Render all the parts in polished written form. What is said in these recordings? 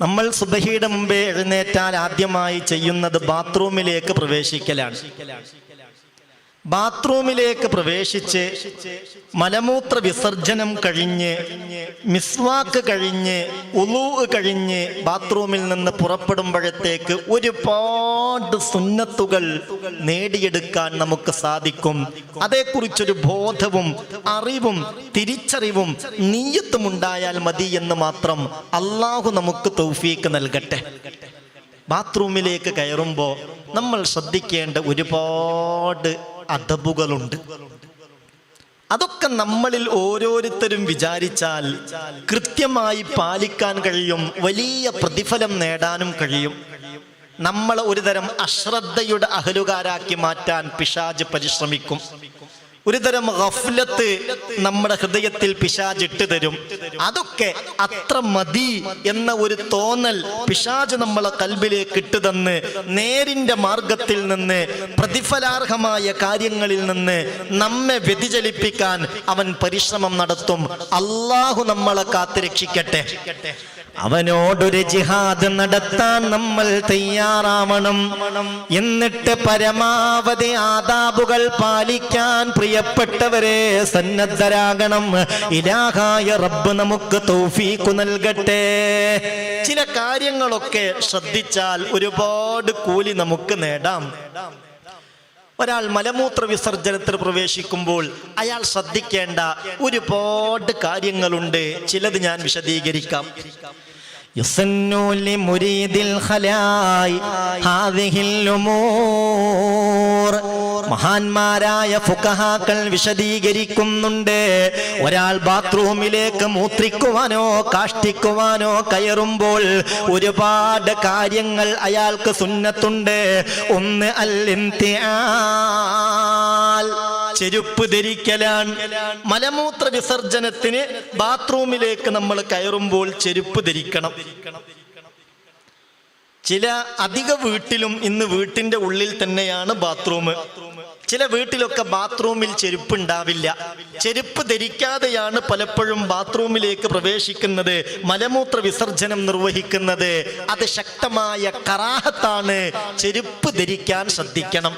നമ്മൾ സുബഹിയുടെ മുമ്പേ എഴുന്നേറ്റാൽ ആദ്യമായി ചെയ്യുന്നത് ബാത്റൂമിലേക്ക് പ്രവേശിക്കലാണ്. ബാത്റൂമിലേക്ക് പ്രവേശിച്ച് മലമൂത്ര വിസർജനം കഴിഞ്ഞ് മിസ്വാക്ക് കഴിഞ്ഞ് ഉളൂ കഴിഞ്ഞ് ബാത്റൂമിൽ നിന്ന് പുറപ്പെടുമ്പോഴത്തേക്ക് ഒരുപാട് സുന്നത്തുകൾ നേടിയെടുക്കാൻ നമുക്ക് സാധിക്കും. അതേക്കുറിച്ചൊരു ബോധവും അറിവും തിരിച്ചറിവും നിയ്യത്തും ഉണ്ടായാൽ മതി എന്ന് മാത്രം അള്ളാഹു നമുക്ക് തൗഫീക്ക് നൽകട്ടെ. ബാത്റൂമിലേക്ക് കയറുമ്പോൾ നമ്മൾ ശ്രദ്ധിക്കേണ്ട ഒരുപാട് അദബുകളുണ്ട്. അതൊക്കെ നമ്മളിൽ ഓരോരുത്തരും വിചാരിച്ചാൽ കൃത്യമായി പാലിക്കാൻ കഴിയും, വലിയ പ്രതിഫലം നേടാനും കഴിയും. നമ്മൾ ഒരുതരം അശ്രദ്ധയുടെ അഹലുകാരാക്കി മാറ്റാൻ പിശാച് പരിശ്രമിക്കും. ഒരുതരം ഗഫ്ലത്ത് നമ്മുടെ ഹൃദയത്തിൽ പിശാച് ഇട്ട് തരും. അതൊക്കെ അത്ര മതി എന്ന ഒരു തോന്നൽ പിശാച് നമ്മളെ കൽബിലേക്ക് ഇട്ട് തന്ന് നേരിന്റെ മാർഗത്തിൽ നിന്ന് പ്രതിഫലാർഹമായ കാര്യങ്ങളിൽ നിന്ന് നമ്മെ വ്യതിചലിപ്പിക്കാൻ അവൻ പരിശ്രമം നടത്തും. അള്ളാഹു നമ്മളെ കാത്തുരക്ഷിക്കട്ടെ. അവനോടൊരു ജിഹാദ് നടത്താൻ നമ്മൾ തയ്യാറാവണം. എന്നിട്ട് പരമാവധി ആദാബുകൾ പാലിക്കാൻ പ്രിയപ്പെട്ടവരെ സന്നദ്ധരാകണം. ഇലാഹായ റബ്ബ് നമുക്ക് തൗഫീഖ് നൽകട്ടെ. ചില കാര്യങ്ങളൊക്കെ ശ്രദ്ധിച്ചാൽ ഒരുപാട് കൂലി നമുക്ക് നേടാം. ഒരാൾ മലമൂത്ര വിസർജനത്തിൽ പ്രവേശിക്കുമ്പോൾ അയാൾ ശ്രദ്ധിക്കേണ്ട ഒരുപാട് കാര്യങ്ങളുണ്ട്. ചിലത് ഞാൻ വിശദീകരിക്കാം. മഹാന്മാരായ ഫുഖഹാക്കൾ വിശദീകരിക്കുന്നുണ്ട്. ഒരാൾ ബാത്റൂമിലേക്ക് മൂത്രിക്കുവാനോ കാഷ്ടിക്കുവാനോ കയറുമ്പോൾ ഒരുപാട് കാര്യങ്ങൾ അയാൾക്ക് സുന്നത്തുണ്ട്. ഒന്ന് അൽ-ഇന്തിആൽ, ചെരുപ്പ് ധരിക്കലാണ്. മലമൂത്ര വിസർജനത്തിന് ബാത്റൂമിലേക്ക് നമ്മൾ കയറുമ്പോൾ ചെരുപ്പ് ധരിക്കണം. ചില അധിക വീട്ടിലും ഇന്ന് വീട്ടിന്റെ ഉള്ളിൽ തന്നെയാണ് ബാത്റൂം. ചില വീട്ടിലൊക്കെ ബാത്റൂമിൽ ചെരുപ്പ് ഉണ്ടാവില്ല. ചെരുപ്പ് ധരിക്കാതെയാണ് പലപ്പോഴും ബാത്റൂമിലേക്ക് പ്രവേശിക്കുന്നത്, മലമൂത്ര വിസർജനം നിർവഹിക്കുന്നത്. അത് ശക്തമായ കറാഹത്താണ്. ചെരുപ്പ് ധരിക്കാൻ ശ്രദ്ധിക്കണം.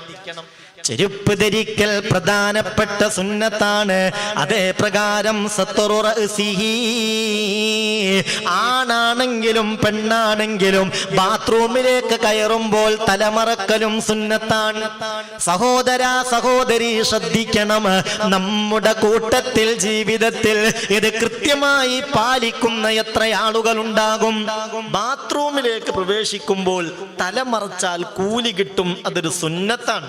ചെരുപ്പ് ധരിക്കൽ പ്രധാനപ്പെട്ട സുന്നത്താണ്. അതേ പ്രകാരം സത്റു റഅ്സിഹി, ആണാണെങ്കിലും പെണ്ണാണെങ്കിലും ബാത്റൂമിലേക്ക് കയറുമ്പോൾ തലമറക്കലും സുന്നത്താണ്. സഹോദര സഹോദരി ശ്രദ്ധിക്കണം. നമ്മുടെ കൂട്ടത്തിൽ ജീവിതത്തിൽ ഇത് കൃത്യമായി പാലിക്കുന്ന എത്ര ആളുകൾ ഉണ്ടാകും? ബാത്റൂമിലേക്ക് പ്രവേശിക്കുമ്പോൾ തലമറച്ചാൽ കൂലി കിട്ടും. അതൊരു സുന്നത്താണ്.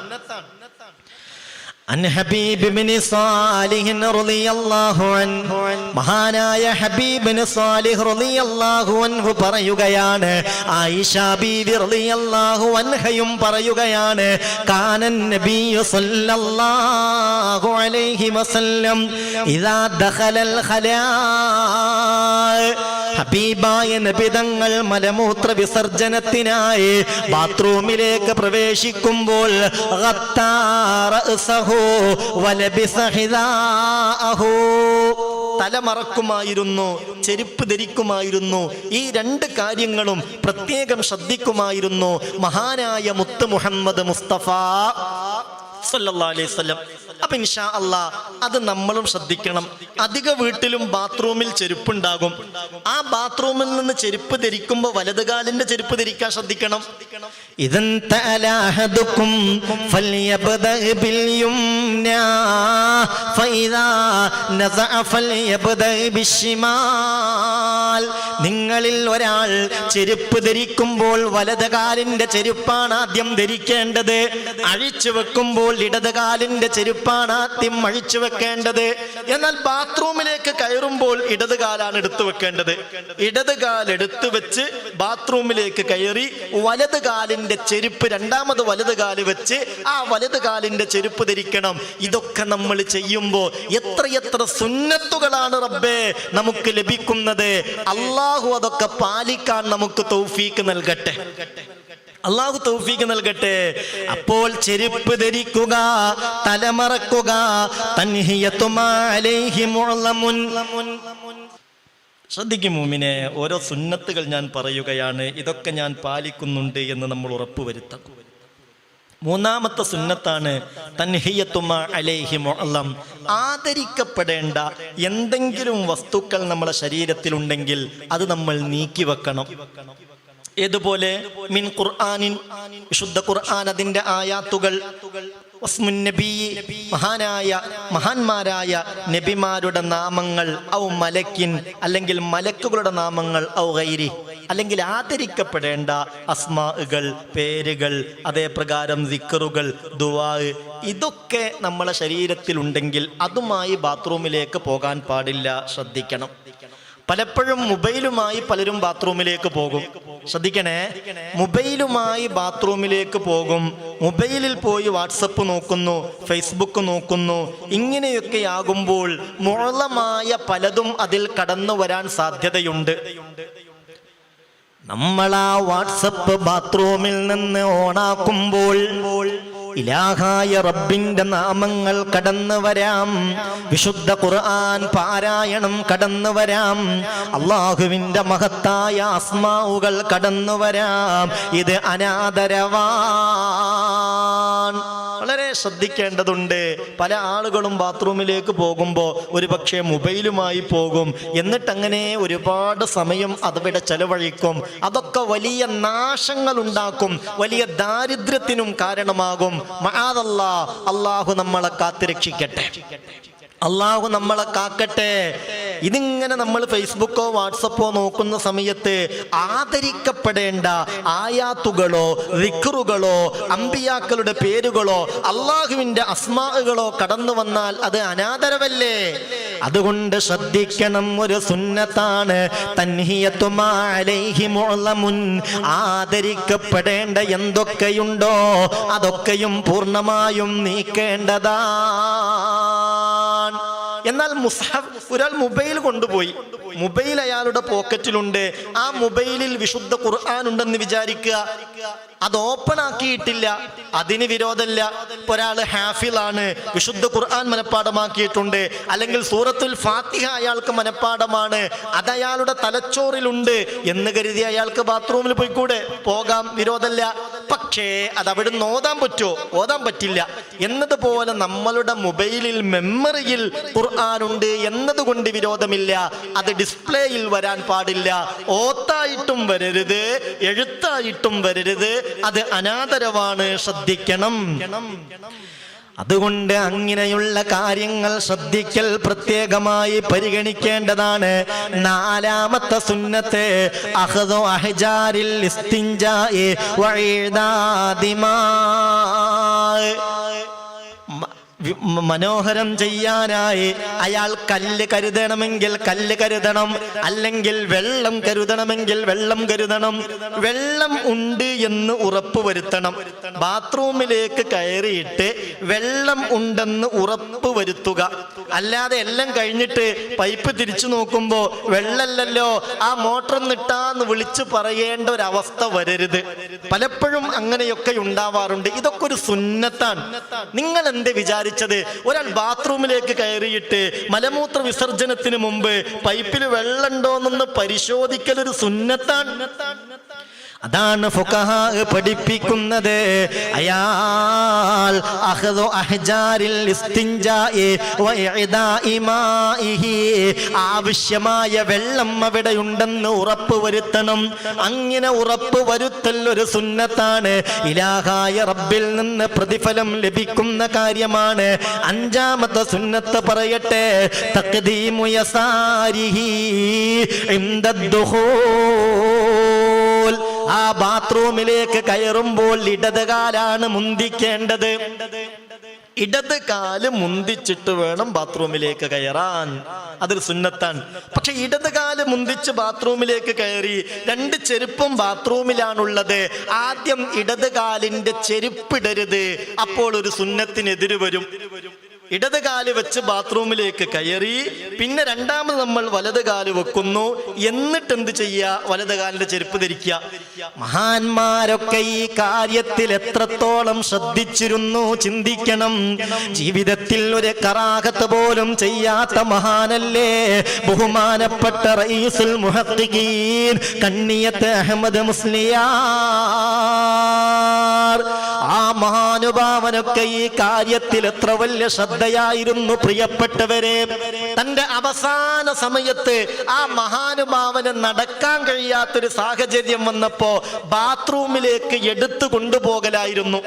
മഹാനായ ഹബീബ് ബിൻ സാലിഹ് റളിയല്ലാഹു അൻഹു പറയുകയാണ്, ആയിഷ ബീവി റളിയല്ലാഹു അൻഹയും പറയുകയാണ്, കാനൻ നബിയ്യു സല്ലല്ലാഹു അലൈഹി വസല്ലം ഇദാ ദഖലൽ ഖലാ, ഹബീബായ നബി തങ്ങൾ മലമൂത്ര വിസർജനത്തിനായി ബാത്റൂമിലേക്ക് പ്രവേശിക്കുമ്പോൾ തലമറക്കുമായിരുന്നു, ചെരുപ്പ് ധരിക്കുമായിരുന്നു. ഈ രണ്ട് കാര്യങ്ങളും പ്രത്യേകം ശ്രദ്ധിക്കുമായിരുന്നു മഹാനായ മുത്ത് മുഹമ്മദ് മുസ്തഫ സല്ലല്ലാഹു അലൈഹി വസല്ലം. അപ്പൊ ഇൻഷാ അല്ലാഹ് അത് നമ്മളും ശ്രദ്ധിക്കണം. അധിക വീട്ടിലും ബാത്റൂമിൽ ചെരുപ്പുണ്ടാകും. ആ ബാത്റൂമിൽ നിന്ന് ചെരുപ്പ് ധരിക്കുമ്പോൾ വലതുകാലിന്റെ ചെരുപ്പ് ധരിക്കാൻ ശ്രദ്ധിക്കണം. ഇദൻ തഅലഹദുകും ഫൽയബ്ദഅ ബിൽ യുംനാ ഫഇദാ നസഅ ഫൽയബ്ദഅ ബിശ്ശിമാൽ. നിങ്ങളിൽ ഒരാൾ ചെരുപ്പ് ധരിക്കുമ്പോൾ വലതുകാലിന്റെ ചെരുപ്പാണ് ആദ്യം ധരിക്കേണ്ടത്. അഴിച്ചു വെക്കുമ്പോൾ ഇടതുകാലിന്റെ ചെരുപ്പാണ് ആദ്യം അഴിച്ചു വെക്കേണ്ടത്. എന്നാൽ ബാത്റൂമിലേക്ക് കയറുമ്പോൾ ഇടതുകാലാണ് എടുത്തു വെക്കേണ്ടത്. ഇടതുകാൽ എടുത്തു വെച്ച് ബാത്റൂമിലേക്ക് കയറി വലതുകാലിന്റെ ചെരുപ്പ് രണ്ടാമത് വലതുകാല് വെച്ച് ആ വലതുകാലിന്റെ ചെരുപ്പ് ധരിക്കണം. ഇതൊക്കെ നമ്മൾ ചെയ്യുമ്പോൾ എത്രയെത്ര സുന്നത്തുകളാണ് റബ്ബേ നമുക്ക് ലഭിക്കുന്നത്. അള്ളാഹു അതൊക്കെ പാലിക്കാൻ നമുക്ക് തൗഫീക്ക് നൽകട്ടെ. അള്ളാഹു തൗഫീഖ് നൽകട്ടെ. അപ്പോൾ ചെരുപ്പ് ധരിക്കുക, തലമറക്കുക. തൻഹിയത്തു മാ അലൈഹി മുഅല്ലമുൻ. ശ്രദ്ധിക്കും മുഅ്മിനെ, ഓരോ സുന്നത്തുകൾ ഞാൻ പറയുകയാണ്, ഇതൊക്കെ ഞാൻ പാലിക്കുന്നുണ്ട് എന്ന് നമ്മൾ ഉറപ്പുവരുത്തണം. മൂന്നാമത്തെ സുന്നത്താണ് തൻഹിയത്തു മാ അലൈഹി മുഅല്ലം. ആദരിക്കപ്പെടേണ്ട എന്തെങ്കിലും വസ്തുക്കൾ നമ്മുടെ ശരീരത്തിലുണ്ടെങ്കിൽ അത് നമ്മൾ നീക്കി വെക്കണം. ഏതുപോലെ മിൻ ഖുർആനിൻ, വിശുദ്ധ ഖുർആൻ അതിന്റെ ആയാത്തുകൾ, വസ്മുൻ നബി, മഹാന്മാരായ നബിമാരുടെ നാമങ്ങൾ, ഔ മലക്കിൻ അല്ലെങ്കിൽ മലക്കുകളുടെ നാമങ്ങൾ, ഔ ഗൈരി അല്ലെങ്കിൽ ആദരിക്കപ്പെടേണ്ട അസ്മാഉകൾ, പേരുകൾ, അതേപ്രകാരം സിക്റുകൾ, ദുആ, ഇതൊക്കെ നമ്മളെ ശരീരത്തിലുണ്ടെങ്കിൽ അതുമായി ബാത്റൂമിലേക്ക് പോകാൻ പാടില്ല. ശ്രദ്ധിക്കണം. പലപ്പോഴും മൊബൈലുമായി പലരും ബാത്റൂമിലേക്ക് പോകും. ശ്രദ്ധിക്കണേ, മൊബൈലുമായി ബാത്റൂമിലേക്ക് പോകും. മൊബൈലിൽ പോയി വാട്സപ്പ് നോക്കുന്നു, ഫേസ്ബുക്ക് നോക്കുന്നു. ഇങ്ങനെയൊക്കെയാകുമ്പോൾ മുഅല്ലമായ പലതും അതിൽ കടന്നു വരാൻ സാധ്യതയുണ്ട്. നമ്മളാ വാട്സപ്പ് ബാത്റൂമിൽ നിന്ന് ഓണാക്കുമ്പോൾ ഇലാഹായ റബ്ബിന്റെ നാമങ്ങൾ കടന്നു വരാം, വിശുദ്ധ ഖുർആൻ പാരായണം കടന്നു വരാം, അള്ളാഹുവിന്റെ മഹത്തായ അസ്മാഉകൾ കടന്നു വരാം. ഇത് അനാദരവാൻ. വളരെ ശ്രദ്ധിക്കേണ്ടതുണ്ട്. പല ആളുകളും ബാത്റൂമിലേക്ക് പോകുമ്പോൾ ഒരു പക്ഷേ മൊബൈലുമായി പോകും. എന്നിട്ടങ്ങനെ ഒരുപാട് സമയം അവിടെ ചെലവഴിക്കും. അതൊക്കെ വലിയ നാശങ്ങൾ ഉണ്ടാക്കും, വലിയ ദാരിദ്ര്യത്തിനും കാരണമാകും. മആദല്ലാഹ്, അല്ലാഹു നമ്മളെ കാത്തുരക്ഷിക്കട്ടെ, അള്ളാഹു നമ്മളെ കാക്കട്ടെ. ഇതിങ്ങനെ നമ്മൾ ഫേസ്ബുക്കോ വാട്സപ്പോ നോക്കുന്ന സമയത്ത് ആദരിക്കപ്പെടേണ്ട ആയാത്തുകളോ ദിക്റുകളോ അമ്പിയാക്കളുടെ പേരുകളോ അള്ളാഹുവിന്റെ അസ്മാഉകളോ കടന്നു വന്നാൽ അത് അനാദരവല്ലേ? അതുകൊണ്ട് ശ്രദ്ധിക്കണം. ഒരു സുന്നത്താണ് തൻഹിയത്തു മാ അലൈഹി മുഅല്ലമുൻ. ആദരിക്കപ്പെടേണ്ട എന്തൊക്കെയുണ്ടോ അതൊക്കെയും പൂർണ്ണമായും നീക്കേണ്ടതാ. എന്നാൽ മുസ്ഹഫ്, ഒരാൾ മൊബൈൽ കൊണ്ടുപോയി, മൊബൈൽ അയാളുടെ പോക്കറ്റിലുണ്ട്, ആ മൊബൈലിൽ വിശുദ്ധ ഖുർആൻ ഉണ്ടെന്ന് വിചാരിക്കുക, അത് ഓപ്പൺ ആക്കിയിട്ടില്ല, അതിന് വിരോധമില്ല. ഒരാൾ ഹാഫിളാണ്, വിശുദ്ധ ഖുർആൻ മനഃപ്പാടമാക്കിയിട്ടുണ്ട്, അല്ലെങ്കിൽ സൂറത്തുൽ ഫാത്തിഹ അയാൾക്ക് മനഃപ്പാടമാണ്, അത് അയാളുടെ തലച്ചോറിലുണ്ട് എന്ന് കരുതി അയാൾക്ക് ബാത്റൂമിൽ പോയിക്കൂടെ? പോകാം, വിരോധമില്ല. പക്ഷേ അത് അവിടുന്ന് ഓതാൻ പറ്റുമോ? ഓതാൻ പറ്റില്ല. എന്നതുപോലെ നമ്മളുടെ മൊബൈലിൽ മെമ്മറിയിൽ ഖുർആനുണ്ട് എന്നതുകൊണ്ട് വിരോധമില്ല. അത് ഡിസ്പ്ലേയിൽ വരാൻ പാടില്ല. ഓത്തായിട്ടും വരരുത്, എഴുത്തായിട്ടും വരരുത്. അത് അനാദരവാണ്. ശ്രദ്ധിക്കണം. അതുകൊണ്ട് അങ്ങനെയുള്ള കാര്യങ്ങൾ ശ്രദ്ധിക്കൽ പ്രത്യേകമായി പരിഗണിക്കേണ്ടതാണ്. നാലാമത്തെ സുന്നത്ത് അഖ്ദു അഹ്ജാരിൽ ഇസ്തിൻജാഇ വഇദാദിമാ. മനോഹരം ചെയ്യാനായി അയാൾ കല്ല് കരുതണമെങ്കിൽ കല്ല് കരുതണം, അല്ലെങ്കിൽ വെള്ളം കരുതണമെങ്കിൽ വെള്ളം കരുതണം. വെള്ളം ഉണ്ട് എന്ന് ഉറപ്പ് വരുത്തണം. ബാത്റൂമിലേക്ക് കയറിയിട്ട് വെള്ളം ഉണ്ടെന്ന് ഉറപ്പ് വരുത്തുക. അല്ലാതെ എല്ലാം കഴിഞ്ഞിട്ട് പൈപ്പ് തിരിച്ചു നോക്കുമ്പോൾ വെള്ളമല്ലല്ലോ, ആ മോട്ടർ നിട്ടാന്ന് വിളിച്ചു പറയേണ്ട ഒരവസ്ഥ വരരുത്. പലപ്പോഴും അങ്ങനെയൊക്കെ ഉണ്ടാവാറുണ്ട്. ഇതൊക്കെ ഒരു സുന്നത്താണ്. നിങ്ങൾ എന്ത് വിചാരിച്ചത്? ഒരാൾ ബാത്റൂമിലേക്ക് കയറിയിട്ട് മലമൂത്ര വിസർജനത്തിന് മുമ്പ് പൈപ്പിൽ വെള്ളമുണ്ടോന്നൊന്ന് പരിശോധിക്കൽ ഒരു സുന്നത്താണ്. അതാണ് ഫുഖഹാ പഠിപ്പിക്കുന്നത്. അയാൾ അഖ്ദു അഹ്ജാരിൽ ഇസ്തിൻജാഇ വഇദാഇ മാഇഹി, ആവശ്യമായ വെള്ളം അവിടെ ഉണ്ടെന്ന് ഉറപ്പ് വരുത്തണം. അങ്ങനെ ഉറപ്പ് വരുത്തൽ ഒരു സുന്നത്താണ്. ഇലാഹായ റബ്ബിൽ നിന്ന് പ്രതിഫലം ലഭിക്കുന്ന കാര്യമാണ്. അഞ്ചാമത്തെ സുന്നത്ത് പറയട്ടെ, തഖ്ദീമു യസാരിഹി ഇൻദദ്ദുഖൂൽ. ആ ബാത്റൂമിലേക്ക് കയറുമ്പോൾ ഇടത് കാലാണ് മുന്തിക്കേണ്ടത്. ഇടത് കാല് മുന്തിച്ചിട്ട് വേണം ബാത്റൂമിലേക്ക് കയറാൻ. അതൊരു സുന്നത്താണ്. പക്ഷെ ഇടത് കാല് മുന്തിച്ച് ബാത്റൂമിലേക്ക് കയറി, രണ്ട് ചെരുപ്പും ബാത്റൂമിലാണുള്ളത്, ആദ്യം ഇടത് കാലിന്റെ ചെരുപ്പിടരുത്. അപ്പോൾ ഒരു സുന്നത്തിനെതിര് വരും. ഇടത് കാല് വെച്ച് ബാത്റൂമിലേക്ക് കയറി, പിന്നെ രണ്ടാമത് നമ്മൾ വലത് കാല് വെക്കുന്നു. എന്നിട്ട് എന്ത് ചെയ്യുക? വലത് കാലിന്റെ ചെരുപ്പ് ധരിക്കുക. മഹാന്മാരൊക്കെ ഈ കാര്യത്തിൽ എത്രത്തോളം ശ്രദ്ധിച്ചിരുന്നു ചിന്തിക്കണം. ജീവിതത്തിൽ ഒരു കറാഹത്ത് പോലും ചെയ്യാത്ത മഹാനല്ലേ ബഹുമാനപ്പെട്ട റഈസുൽ മുഹഖ്ഖിഖീൻ കണ്ണിയത്ത് അഹ്മദ് മുസ്ലിയാർ. ആ മഹാനുഭാവനൊക്കെ ഈ കാര്യത്തിൽ എത്ര വലിയ ശ്രദ്ധയായിരുന്നു പ്രിയപ്പെട്ടവരെ. തന്റെ അവസാന സമയത്ത് ആ മഹാനുഭാവന് നടക്കാൻ കഴിയാത്തൊരു സാഹചര്യം വന്നപ്പോ ബാത്റൂമിലേക്ക് എടുത്തു കൊണ്ടുപോകലായിരുന്നു.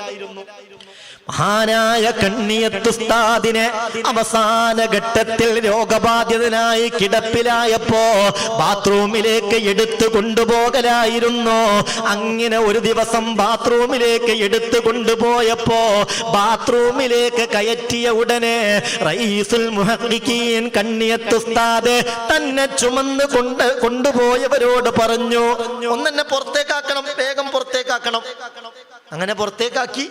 മഹാനായ കണ്ണിയത്ത് ഉസ്താദിനെ അവസാന ഘട്ടത്തിൽ രോഗബാധിതനായി കിടപ്പിലായപ്പോ ബാത്റൂമിലേക്ക് എടുത്തു കൊണ്ടുപോകലായിരുന്നു. അങ്ങനെ ഒരു ദിവസം ബാത്റൂമിലേക്ക് എടുത്തു കൊണ്ടുപോയപ്പോ ബാത്റൂമിലേക്ക് കയറ്റിയ ഉടനെ റഈസുൽ മുഹഖ്ഖിഖീൻ കണ്ണിയത്ത് ഉസ്താദ് തന്നെ ചുമന്ന് കൊണ്ടുപോയവരോട് പറഞ്ഞു, ഒന്നെന്നെ പുറത്തേക്കാക്കണം, വേഗം പുറത്തേക്കാക്കണം. അങ്ങനെ പുറത്തേക്കാക്കി.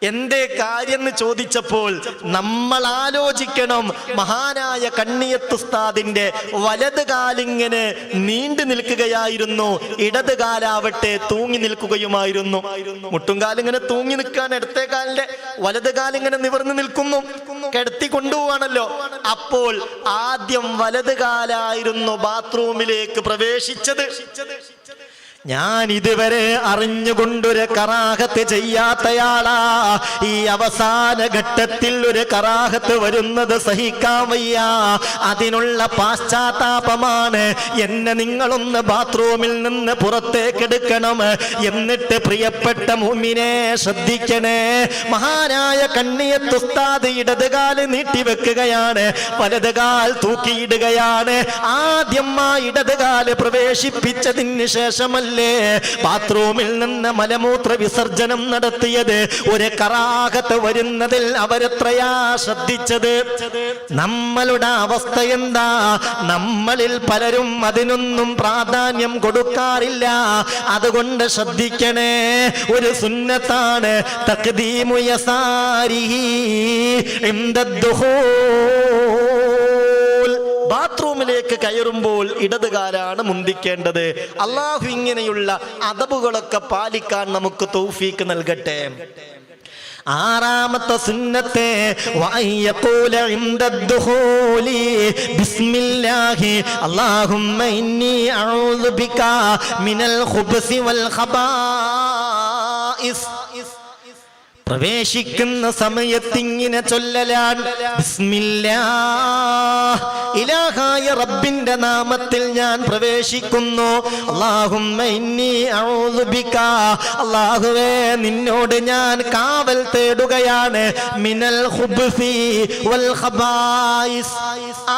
എന്തേ കാര്യം എന്ന് ചോദിച്ചപ്പോൾ നമ്മൾ ആലോചിക്കണം, മഹാനായ കണ്ണിയത്ത് ഉസ്താദിന്റെ വലത് കാലിങ്ങനെ നീണ്ടു നിൽക്കുകയായിരുന്നു, ഇടത് കാലാവട്ടെ തൂങ്ങി നിൽക്കുകയുമായിരുന്നു. മുട്ടുംകാലിങ്ങനെ തൂങ്ങി നിൽക്കാൻ, ഇടത്തെ കാലിന്റെ വലത് കാലിങ്ങനെ നിവർന്നു നിൽക്കുന്നു, കിടത്തി കൊണ്ടുപോവാണല്ലോ. അപ്പോൾ ആദ്യം വലത് കാലായിരുന്നു ബാത്റൂമിലേക്ക് പ്രവേശിച്ചത്. ഞാൻ ഇതുവരെ അറിഞ്ഞുകൊണ്ടൊരു കറാഹത്ത് ചെയ്യാത്തയാളാ. ഈ അവസാന ഘട്ടത്തിൽ ഒരു കറാഹത്ത് വരുന്നത് സഹിക്കാൻ വയ്യ. അതിനുള്ള പാശ്ചാത്താപമാണ്. എന്നെ നിങ്ങളൊന്ന് ബാത്റൂമിൽ നിന്ന് പുറത്തേക്കെടുക്കണം. എന്നിട്ട് പ്രിയപ്പെട്ട മുഅ്മിനെ ശ്രദ്ധിക്കണേ, മഹാനായ കണ്ണിയത്ത് ഉസ്താദ് ഇടതുകാല് നീട്ടിവെക്കുകയാണ്, വലതുകാൽ തൂക്കിയിടുകയാണ്. ആദ്യം ആ ഇടതുകാല് പ്രവേശിപ്പിച്ചതിന് ശേഷമല്ല ബാത്റൂമിൽ നിന്ന് മലമൂത്ര വിസർജനം നടത്തിയത്. ഒരു കറാഹത്ത് വരുന്നതിൽ അവരെത്രയാ ശ്രദ്ധിച്ചത്. നമ്മളുടെ അവസ്ഥ എന്താ? നമ്മളിൽ പലരും അതിനൊന്നും പ്രാധാന്യം കൊടുക്കാറില്ല. അതുകൊണ്ട് ശ്രദ്ധിക്കണേ, ഒരു സുന്നത്താണ് തഖ്ദീമു യസാരിഹി ഇൻദദ്ദുഖൂൽ. ബാത്റൂമിലേക്ക് കയറുമ്പോൾ ഇടതുകാലാണ് മുന്തിക്കേണ്ടത്. അള്ളാഹു ഇങ്ങനെയുള്ള അദബുകളൊക്കെ പാലിക്കാൻ നമുക്ക് തൗഫീക്ക് നൽകട്ടെ. ആറാമത്തെ സുന്നത്തെ വഅയ്യഖൂല ഇൻദദ്ദുഖൂലി ബിസ്മില്ലാഹി അല്ലാഹുമ്മ ഇന്നി അഊദു ബിക മിനൽ ഖുബ്സി വൽ ഖബാഇസ്. പ്രവേശിക്കുന്ന സമയത്ത് ഇങ്ങനെ ചൊല്ലലാണ്, ബിസ്മില്ലാഹ്, ഇലാഹായ റബ്ബിന്റെ നാമത്തിൽ ഞാൻ പ്രവേശിക്കുന്നു. അല്ലാഹുമ്മ ഇന്നി അഊദു ബിക, അല്ലാഹുവേ നിന്നോട് ഞാൻ കാവൽ തേടുകയാണ്, മിനൽ ഖുബ്സി വൽ ഖബായിസ്,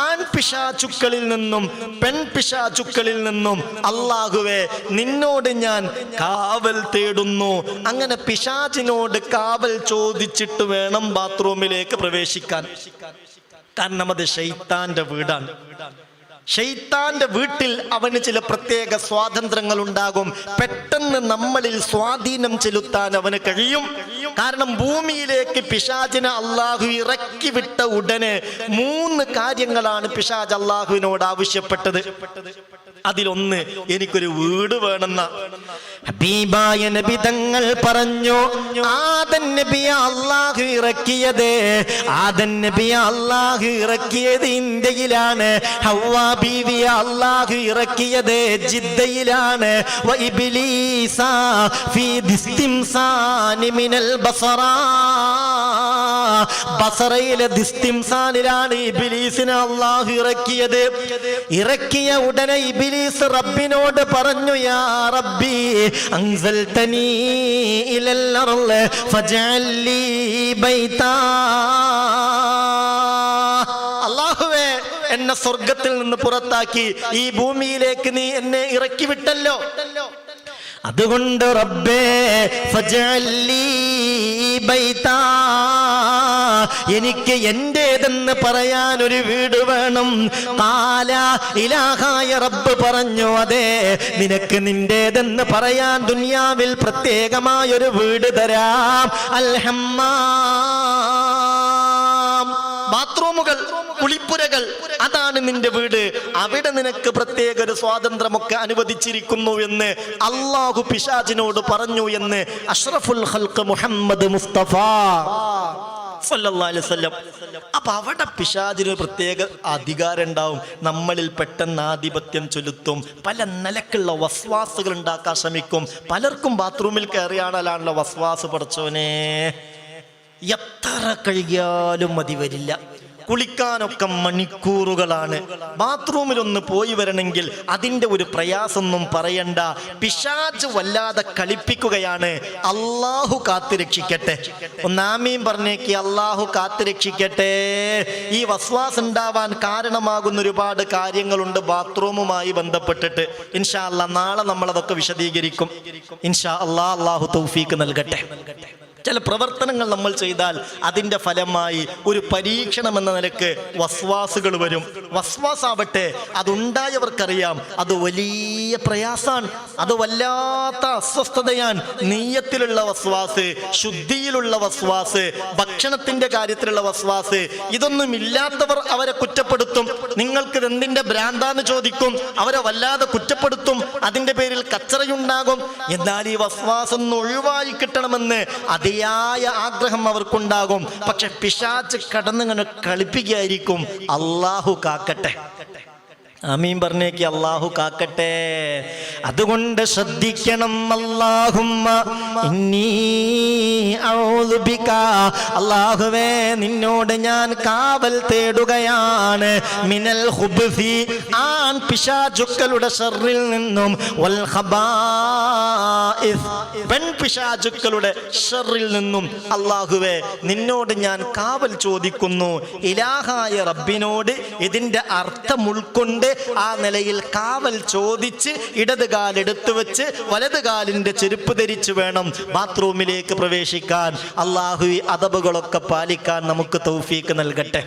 ആൺപിശാചുക്കളിൽ നിന്നും പെൺപിശാചുക്കളിൽ നിന്നും അല്ലാഹുവേ നിന്നോട് ഞാൻ കാവൽ തേടുന്നു. അങ്ങനെ പിശാചിനോട് കാവൽ ചോദിച്ചിട്ട് വേണം ബാത്റൂമിലേക്ക് പ്രവേശിക്കാൻ. കാരണം അത് ശൈത്താന്റെ വീടാണ്. ശൈത്താന്റെ വീട്ടിൽ അവന് ചില പ്രത്യേക സ്വാതന്ത്ര്യങ്ങൾ ഉണ്ടാകും. പെട്ടെന്ന് നമ്മളിൽ സ്വാധീനം ചെലുത്താൻ അവന് കഴിയും. കാരണം ഭൂമിയിലേക്ക് പിശാചിനെ അള്ളാഹു ഇറക്കി വിട്ട ഉടനെ 3 കാര്യങ്ങളാണ് പിശാച് അള്ളാഹുവിനോട് ആവശ്യപ്പെട്ടത്. അതിലൊന്ന് എനിക്കൊരു വീട് വേണമെന്ന. ഹബീബായ നബി തങ്ങൾ പറഞ്ഞു, ആദൻ നബിയെ അള്ളാഹു ഇറക്കിയത് ഇന്ത്യയിലാണ്. ഹവ്വാ ബീവിയെ അള്ളാഹു ഇറക്കിയത് ജിദ്ദയിലാണ്. വ ഇബ്ലീസ ഫീ ദിസ്തിംസാനി മിനൽ ബസറ, ബസറയിലെ ദിസ്തിംസാനിലാണ് ഇബ്ലീസിനെ അള്ളാഹു ഇറക്കിയത്. ഇറക്കിയ ഉടനെ ഇബ്ലീസ് റബ്ബിനോട് പറഞ്ഞു, യാ റബ്ബി അൻസൽതനി ഇലൽ അർള് ഫജഅൽ ലീ ബൈതാ, അല്ലാഹുവേ എന്നെ സ്വർഗ്ഗത്തിൽ നിന്ന് പുറത്താക്കി ഈ ഭൂമിയിലേക്ക് നീ എന്നെ ഇറക്കി വിട്ടല്ലോ. അതുകൊണ്ട് റബ്ബേ ഫജഅൽ ലീ ബൈതാ, എനിക്ക് എന്റേതെന്ന് പറയാൻ ഒരു വീട് വേണം. ഖാല, ഇലാഹായ റബ്ബ് പറഞ്ഞു, അതെ നിനക്ക് നിന്റേതെന്ന് പറയാൻ ദുനിയാവിൽ പ്രത്യേകമായൊരു വീട് തരാം. അൽ ഹമ്മാം, ബാത്റൂമുകൾ, കുളിപ്പുരകൾ, അതാണ് നിന്റെ വീട്. അവിടെ നിനക്ക് പ്രത്യേക ഒരു സ്വാതന്ത്ര്യമൊക്കെ അനുവദിച്ചിരിക്കുന്നു എന്ന് അള്ളാഹു പിശാചിനോട് പറഞ്ഞു എന്ന് അഷ്റഫുൽ ഖൽഖ് മുഹമ്മദ് മുസ്തഫ സല്ലല്ലാഹു അലൈഹി വസല്ലം. അപ്പൊ അവിടെ പിശാചിന് പ്രത്യേക അധികാരം ഉണ്ടാവും. നമ്മളിൽ പെട്ടെന്ന് ആധിപത്യം ചെലുത്തും. പല നിലക്കുള്ള വസ്വാസുകൾ ഉണ്ടാക്കാൻ ശ്രമിക്കും. പലർക്കും ബാത്റൂമിൽ കയറിയാണല്ലോ വസ്വാസ്. പടച്ചോനെ, എത്ര കഴുകിയാലും മതി വരില്ല. കുളിക്കാനൊക്കെ മണിക്കൂറുകളാണ്. ബാത്റൂമിലൊന്ന് പോയി വരണമെങ്കിൽ അതിൻ്റെ ഒരു പ്രയാസമൊന്നും പറയണ്ട. പിശാച് വല്ലാതെ കളിപ്പിക്കുകയാണ്. അള്ളാഹു കാത്തുരക്ഷിക്കട്ടെ. ഒന്നാമീൻ പറഞ്ഞേക്ക്, അള്ളാഹു കാത്തുരക്ഷിക്കട്ടെ. ഈ വസ്വാസ് ഉണ്ടാവാൻ കാരണമാകുന്ന ഒരുപാട് കാര്യങ്ങളുണ്ട് ബാത്റൂമുമായി ബന്ധപ്പെട്ടിട്ട്. ഇൻഷാ അല്ലാഹ് നാളെ നമ്മളതൊക്കെ വിശദീകരിക്കും. ഇൻഷാ അല്ലാഹ്. അള്ളാഹു തൗഫീക്ക് നൽകട്ടെ. ചില പ്രവർത്തനങ്ങൾ നമ്മൾ ചെയ്താൽ അതിൻ്റെ ഫലമായി ഒരു പരീക്ഷണം എന്ന നിലക്ക് വസ്വാസുകൾ വരും. വസ്വാസാവട്ടെ, അതുണ്ടായവർക്കറിയാം അത് വലിയ പ്രയാസാണ്, അത് വല്ലാത്ത അസ്വസ്ഥതയാണ്. നീയത്തിലുള്ള വസ്വാസ്, ശുദ്ധിയിലുള്ള വസ്വാസ്, ഭക്ഷണത്തിന്റെ കാര്യത്തിലുള്ള വസ്വാസ്, ഇതൊന്നും ഇല്ലാത്തവർ അവരെ കുറ്റപ്പെടുത്തും. നിങ്ങൾക്ക് എന്തിന്റെ ഭ്രാന്താന്ന് ചോദിക്കും. അവരെ വല്ലാതെ കുറ്റപ്പെടുത്തും. അതിന്റെ പേരിൽ കച്ചറയുണ്ടാകും. എന്നാൽ ഈ വസ്വാസൊന്ന് ഒഴിവായി കിട്ടണമെന്ന് അതിയായ ആഗ്രഹം അവർക്കുണ്ടാകും. പക്ഷെ പിശാച് കടന്നിങ്ങനെ കളിപ്പിക്കുകയായിരിക്കും. അള്ളാഹു കാക്കട്ടെ. ആമീൻ പറഞ്ഞേക്ക്, അള്ളാഹു കാക്കട്ടെ. അതുകൊണ്ട് ശ്രദ്ധിക്കണം. അല്ലാഹുമ്മ ഇന്നി അഊദു ബിക, അല്ലാഹുവേ നിന്നോട് ഞാൻ കാവൽ തേടുകയാണ്. മിനൽ ഖുബ്സി, ആൺ പിശാചുക്കളുടെ ശർറിൽ നിന്നും, വൽ ഖബായിസ്, പെൺ പിശാചുക്കളുടെ ശർറിൽ നിന്നും അല്ലാഹുവേ നിന്നോട് ഞാൻ കാവൽ ചോദിക്കുന്നു. ഇലാഹായ റബ്ബിനോട് ഇതിന്റെ അർത്ഥം ഉൾക്കൊണ്ട് ആ നിലയിൽ കാവൽ ചോദിച്ച് ഇടത് കാലെടുത്ത് വെച്ച് വലത് കാലിന്റെ ചെരുപ്പ് ധരിച്ച് വേണം ബാത്റൂമിലേക്ക് പ്രവേശിക്കാൻ. അല്ലാഹു ഈ അദബുകളൊക്കെ പാലിക്കാൻ നമുക്ക് തൗഫീക്ക് നൽകട്ടെ.